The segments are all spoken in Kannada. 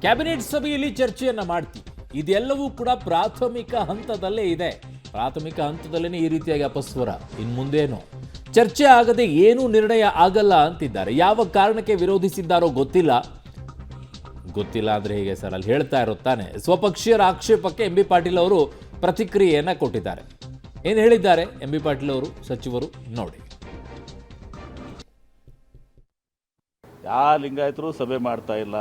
ಕ್ಯಾಬಿನೆಟ್ ಸಭೆಯಲ್ಲಿ ಚರ್ಚೆಯನ್ನ ಮಾಡ್ತೀವಿ. ಇದೆಲ್ಲವೂ ಕೂಡ ಪ್ರಾಥಮಿಕ ಹಂತದಲ್ಲೇ ಇದೆ. ಪ್ರಾಥಮಿಕ ಹಂತದಲ್ಲೇ ಈ ರೀತಿಯಾಗಿ ಅಪಸ್ವರ. ಇನ್ನು ಮುಂದೇನು ಚರ್ಚೆ ಆಗದೆ ಏನೂ ನಿರ್ಣಯ ಆಗಲ್ಲ ಅಂತಿದ್ದಾರೆ. ಯಾವ ಕಾರಣಕ್ಕೆ ವಿರೋಧಿಸಿದ್ದಾರೋ ಗೊತ್ತಿಲ್ಲ ಅಂದ್ರೆ ಹೀಗೆ ಸರ್, ಅಲ್ಲಿ ಹೇಳ್ತಾ ಇರುತ್ತಾನೆ. ಸ್ವಪಕ್ಷೀಯರ ಆಕ್ಷೇಪಕ್ಕೆ ಎಂ ಬಿ ಪಾಟೀಲ್ ಅವರು ಪ್ರತಿಕ್ರಿಯೆಯನ್ನ ಕೊಟ್ಟಿದ್ದಾರೆ. ಏನು ಹೇಳಿದ್ದಾರೆ ಎಂ ಬಿ ಪಾಟೀಲ್ ಅವರು, ಸಚಿವರು ನೋಡಿ. ಯಾವ ಲಿಂಗಾಯತರು ಸಭೆ ಮಾಡ್ತಾ ಇಲ್ಲ.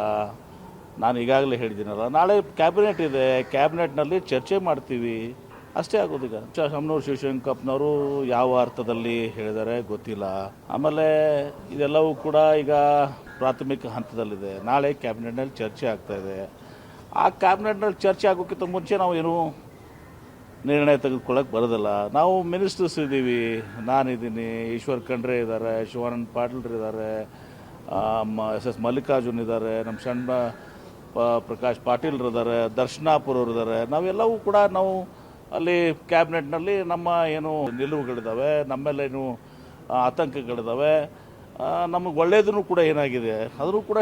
ನಾನು ಈಗಾಗಲೇ ಹೇಳಿದ್ದೀನಲ್ಲ, ನಾಳೆ ಕ್ಯಾಬಿನೆಟ್ ಇದೆ, ಕ್ಯಾಬಿನೆಟ್ನಲ್ಲಿ ಚರ್ಚೆ ಮಾಡ್ತೀವಿ, ಅಷ್ಟೇ ಆಗೋದೀಗ. ಶಾಮನೂರು ಶಿವಶಂಕರಪ್ಪನವರು ಯಾವ ಅರ್ಥದಲ್ಲಿ ಹೇಳಿದ್ದಾರೆ ಗೊತ್ತಿಲ್ಲ. ಆಮೇಲೆ ಇದೆಲ್ಲವೂ ಕೂಡ ಈಗ ಪ್ರಾಥಮಿಕ ಹಂತದಲ್ಲಿದೆ. ನಾಳೆ ಕ್ಯಾಬಿನೆಟ್ನಲ್ಲಿ ಚರ್ಚೆ ಆಗ್ತಾ ಇದೆ. ಆ ಕ್ಯಾಬಿನೆಟ್ನಲ್ಲಿ ಚರ್ಚೆ ಆಗೋಕ್ಕಿಂತ ಮುಂಚೆ ನಾವು ಏನು ನಿರ್ಣಯ ತೆಗೆದುಕೊಳ್ಳೋಕೆ ಬರೋದಿಲ್ಲ. ನಾವು ಮಿನಿಸ್ಟರ್ಸ್ ಇದ್ದೀವಿ, ನಾನಿದ್ದೀನಿ, ಈಶ್ವರ್ ಖಂಡ್ರೆ ಇದ್ದಾರೆ, ಶಿವಾನಂದ ಪಾಟೀಲ್ ಇದ್ದಾರೆ, ಎಸ್ ಮಲ್ಲಿಕಾರ್ಜುನ್ ಇದ್ದಾರೆ, ನಮ್ಮ ಸಣ್ಣ ಪ್ರಕಾಶ್ ಪಾಟೀಲ್ ಇದ್ದಾರೆ, ದರ್ಶನಾಪುರ ಇದ್ದಾರೆ. ನಾವೆಲ್ಲವೂ ಕೂಡ ನಾವು ಅಲ್ಲಿ ಕ್ಯಾಬಿನೆಟ್ನಲ್ಲಿ ನಮ್ಮ ಏನು ನಿಲುವುಗಳಿದ್ದಾವೆ, ನಮ್ಮೆಲ್ಲೇನು ಆತಂಕಗಳಿದ್ದಾವೆ, ನಮಗೆ ಒಳ್ಳೆಯದನ್ನು ಕೂಡ ಏನಾಗಿದೆ ಅದನ್ನು ಕೂಡ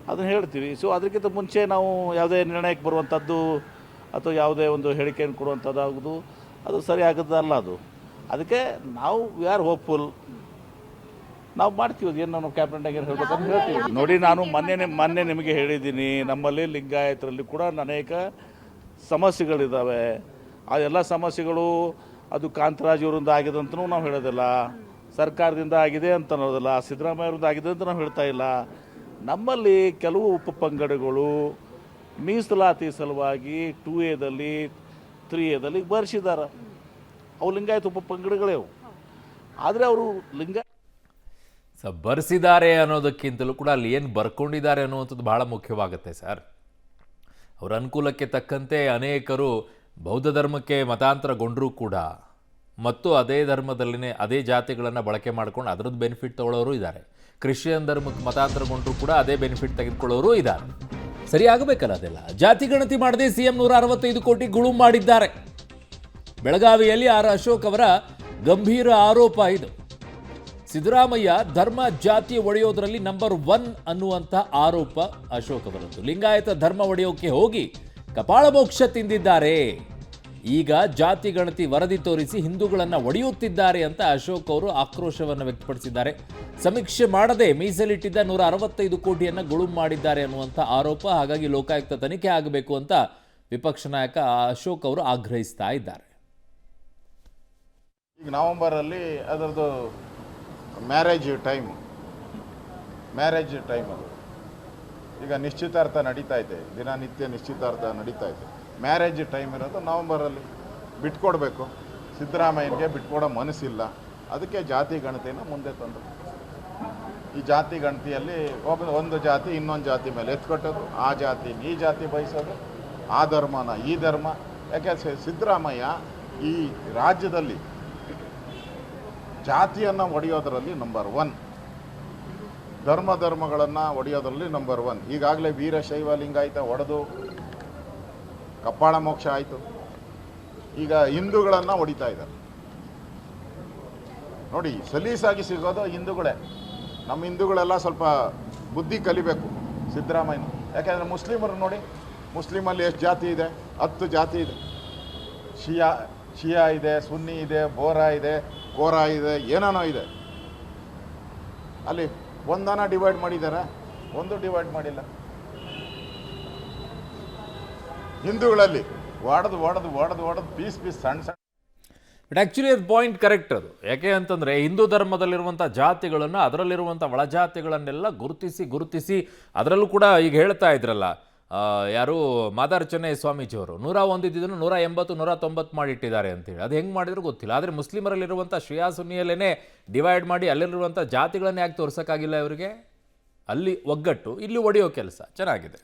ಅದನ್ನು ಹೇಳ್ತೀವಿ. ಸೊ ಅದಕ್ಕಿಂತ ಮುಂಚೆ ನಾವು ಯಾವುದೇ ನಿರ್ಣಯಕ್ಕೆ ಬರುವಂಥದ್ದು ಅಥವಾ ಯಾವುದೇ ಒಂದು ಹೇಳಿಕೆಯನ್ನು ಕೊಡುವಂಥದ್ದಾಗೋದು ಅದು ಸರಿ ಆಗೋದಲ್ಲ. ಅದಕ್ಕೆ ನಾವು ವಿ ಆರ್ ಹೋಪ್ಫುಲ್, ನಾವು ಮಾಡ್ತೀವಿ. ಏನು ನಾವು ಕ್ಯಾಬಿನೆಟ್ನಾಗ ಏನು ಹೇಳ್ಬೇಕಂತ ಹೇಳ್ತೀವಿ. ನೋಡಿ, ನಾನು ಮೊನ್ನೆ ನಿಮಗೆ ಹೇಳಿದ್ದೀನಿ, ನಮ್ಮಲ್ಲಿ ಲಿಂಗಾಯತರಲ್ಲಿ ಕೂಡ ಅನೇಕ ಸಮಸ್ಯೆಗಳಿದ್ದಾವೆ. ಆ ಎಲ್ಲ ಸಮಸ್ಯೆಗಳು ಅದು ಕಾಂತರಾಜ್ ಅವರಿಂದ ಆಗಿದೆ ಅಂತಲೂ ನಾವು ಹೇಳೋದಿಲ್ಲ, ಸರ್ಕಾರದಿಂದ ಆಗಿದೆ ಅಂತ ಅನ್ನೋದಿಲ್ಲ, ಸಿದ್ದರಾಮಯ್ಯವರಿಂದ ಆಗಿದೆ ಅಂತ ನಾವು ಹೇಳ್ತಾ ಇಲ್ಲ. ನಮ್ಮಲ್ಲಿ ಕೆಲವು ಉಪಪಂಗಡಗಳು ಮೀಸಲಾತಿ ಸಲುವಾಗಿ 2A, 3A ಬರ್ಸಿದ್ದಾರೆ. ಅವು ಲಿಂಗಾಯತ ಉಪಪಂಗಡಗಳೇ ಅವು. ಆದರೆ ಅವರು ಬರ್ಸಿದ್ದಾರೆ ಅನ್ನೋದಕ್ಕಿಂತಲೂ ಕೂಡ ಅಲ್ಲಿ ಏನು ಬರ್ಕೊಂಡಿದ್ದಾರೆ ಅನ್ನುವಂಥದ್ದು ಬಹಳ ಮುಖ್ಯವಾಗುತ್ತೆ ಸರ್. ಅವರ ಅನುಕೂಲಕ್ಕೆ ತಕ್ಕಂತೆ ಅನೇಕರು ಬೌದ್ಧ ಧರ್ಮಕ್ಕೆ ಮತಾಂತರಗೊಂಡರೂ ಕೂಡ ಮತ್ತು ಅದೇ ಧರ್ಮದಲ್ಲಿನೇ ಅದೇ ಜಾತಿಗಳನ್ನು ಬಳಕೆ ಮಾಡ್ಕೊಂಡು ಅದರದ್ದು ಬೆನಿಫಿಟ್ ತಗೊಳ್ಳೋರು ಇದ್ದಾರೆ. ಕ್ರಿಶ್ಚಿಯನ್ ಧರ್ಮಕ್ಕೆ ಮತಾಂತರಗೊಂಡರೂ ಕೂಡ ಅದೇ ಬೆನಿಫಿಟ್ ತೆಗೆದುಕೊಳ್ಳೋರು ಇದ್ದಾರೆ. ಸರಿ ಆಗಬೇಕಲ್ಲ ಅದೆಲ್ಲ. ಜಾತಿ ಗಣತಿ ಮಾಡದೆ ಸಿಎಂ 165 ಕೋಟಿ ಗುಳುಂ ಮಾಡಿದ್ದಾರೆ. ಬೆಳಗಾವಿಯಲ್ಲಿ ಅಶೋಕ್ ಅವರ ಗಂಭೀರ ಆರೋಪ ಇದು. ಸಿದ್ದರಾಮಯ್ಯ ಧರ್ಮ ಜಾತಿ ಒಡೆಯೋದ್ರಲ್ಲಿ ನಂಬರ್ 1 ಅನ್ನುವಂಥ ಆರೋಪ ಅಶೋಕ್ ಅವರದ್ದು. ಲಿಂಗಾಯತ ಧರ್ಮ ಒಡೆಯೋಕೆ ಹೋಗಿ ಕಪಾಳ ಮೋಕ್ಷ ತಿಂದಿದ್ದಾರೆ. ಈಗ ಜಾತಿ ಗಣತಿ ವರದಿ ತೋರಿಸಿ ಹಿಂದೂಗಳನ್ನು ಒಡೆಯುತ್ತಿದ್ದಾರೆ ಅಂತ ಅಶೋಕ್ ಅವರು ಆಕ್ರೋಶವನ್ನು ವ್ಯಕ್ತಪಡಿಸಿದ್ದಾರೆ. ಸಮೀಕ್ಷೆ ಮಾಡದೆ ಮೀಸಲಿಟ್ಟಿದ್ದ 165 ಕೋಟಿಯನ್ನು ಗುಳುಂ ಮಾಡಿದ್ದಾರೆ ಅನ್ನುವಂಥ ಆರೋಪ. ಹಾಗಾಗಿ ಲೋಕಾಯುಕ್ತ ತನಿಖೆ ಆಗಬೇಕು ಅಂತ ವಿಪಕ್ಷ ನಾಯಕ ಅಶೋಕ್ ಅವರು ಆಗ್ರಹಿಸ್ತಾ ಇದ್ದಾರೆ. ಈಗ ನವೆಂಬರಲ್ಲಿ ಅದರದ್ದು ಮ್ಯಾರೇಜ್ ಟೈಮ್ ಅದು ಈಗ ನಿಶ್ಚಿತಾರ್ಥ ನಡೀತಾ ಇದೆ, ದಿನನಿತ್ಯ ನಿಶ್ಚಿತಾರ್ಥ ನಡೀತಾ ಇದೆ. ಮ್ಯಾರೇಜ್ ಟೈಮ್ ಇರೋದು ನವೆಂಬರಲ್ಲಿ. ಬಿಟ್ಕೊಡ್ಬೇಕು, ಸಿದ್ದರಾಮಯ್ಯನಿಗೆ ಬಿಟ್ಕೊಡೋ ಮನಸ್ಸಿಲ್ಲ. ಅದಕ್ಕೆ ಜಾತಿ ಗಣತಿಯನ್ನು ಮುಂದೆ ತಂದರು. ಈ ಜಾತಿ ಗಣತಿಯಲ್ಲಿ ಒಂದು ಜಾತಿ ಇನ್ನೊಂದು ಜಾತಿ ಮೇಲೆ ಎತ್ಕೊಟ್ಟೋದು, ಆ ಜಾತಿ ಈ ಜಾತಿ ಬಯಸೋದು, ಆ ಧರ್ಮನ ಈ ಧರ್ಮ. ಯಾಕೆ ಸಿದ್ದರಾಮಯ್ಯ ಈ ರಾಜ್ಯದಲ್ಲಿ ಜಾತಿಯನ್ನು ಒಡೆಯೋದರಲ್ಲಿ ನಂಬರ್ 1, ಧರ್ಮಗಳನ್ನು ಒಡೆಯೋದರಲ್ಲಿ ನಂಬರ್ 1. ಈಗಾಗಲೇ ವೀರಶೈವ ಲಿಂಗಾಯತ ಒಡೆದು ಕಪಾಳ ಮೋಕ್ಷ ಆಯಿತು. ಈಗ ಹಿಂದೂಗಳನ್ನು ಹೊಡಿತಾ ಇದ್ದಾರೆ. ನೋಡಿ, ಸಲೀಸಾಗಿ ಸಿಗೋದು ಹಿಂದೂಗಳೇ. ನಮ್ಮ ಹಿಂದೂಗಳೆಲ್ಲ ಸ್ವಲ್ಪ ಬುದ್ಧಿ ಕಲಿಬೇಕು ಸಿದ್ದರಾಮಯ್ಯನ. ಯಾಕೆಂದರೆ ಮುಸ್ಲಿಮರು ನೋಡಿ, ಮುಸ್ಲಿಮಲ್ಲಿ ಎಷ್ಟು ಜಾತಿ ಇದೆ? 10 ಜಾತಿ ಇದೆ. ಶಿಯಾ ಇದೆ, ಸುನ್ನಿ ಇದೆ, ಬೋರಾ ಇದೆ, ಕೋರಾ ಇದೆ, ಏನೇನೋ ಇದೆ. ಅಲ್ಲಿ ಒಂದನ್ನು ಡಿವೈಡ್ ಮಾಡಿದ್ದಾರೆ, ಒಂದು ಡಿವೈಡ್ ಮಾಡಿಲ್ಲ. ಹಿಂದೂಗಳಲ್ಲಿ ಒಡೆದು ಪೀಸ್ ಸಣ್ಣ. ಬಟ್ ಆ್ಯಕ್ಚುಲಿ ಅದು ಪಾಯಿಂಟ್ ಕರೆಕ್ಟ್ ಅದು. ಯಾಕೆ ಅಂತಂದರೆ ಹಿಂದೂ ಧರ್ಮದಲ್ಲಿರುವಂಥ ಜಾತಿಗಳನ್ನು, ಅದರಲ್ಲಿರುವಂಥ ಒಳಜಾತಿಗಳನ್ನೆಲ್ಲ ಗುರುತಿಸಿ ಅದರಲ್ಲೂ ಕೂಡ ಈಗ ಹೇಳ್ತಾ ಇದ್ರಲ್ಲ, ಯಾರು ಮಾದಾರ್ ಚೆನ್ನೈ ಸ್ವಾಮೀಜಿಯವರು 101 ಇದ್ದಿದ್ದನ್ನು 180, 190 ಮಾಡಿಟ್ಟಿದ್ದಾರೆ ಅಂತೇಳಿ. ಅದು ಹೆಂಗೆ ಮಾಡಿದ್ರು ಗೊತ್ತಿಲ್ಲ. ಆದರೆ ಮುಸ್ಲಿಮರಲ್ಲಿರುವಂಥ ಶಿಯಾ ಸುನ್ನಿಯಲ್ಲೇ ಡಿವೈಡ್ ಮಾಡಿ ಅಲ್ಲಿರುವಂಥ ಜಾತಿಗಳನ್ನು ಯಾಕೆ ತೋರ್ಸೋಕ್ಕಾಗಿಲ್ಲ ಇವರಿಗೆ? ಅಲ್ಲಿ ಒಗ್ಗಟ್ಟು, ಇಲ್ಲಿ ಒಡೆಯೋ ಕೆಲಸ ಚೆನ್ನಾಗಿದೆ.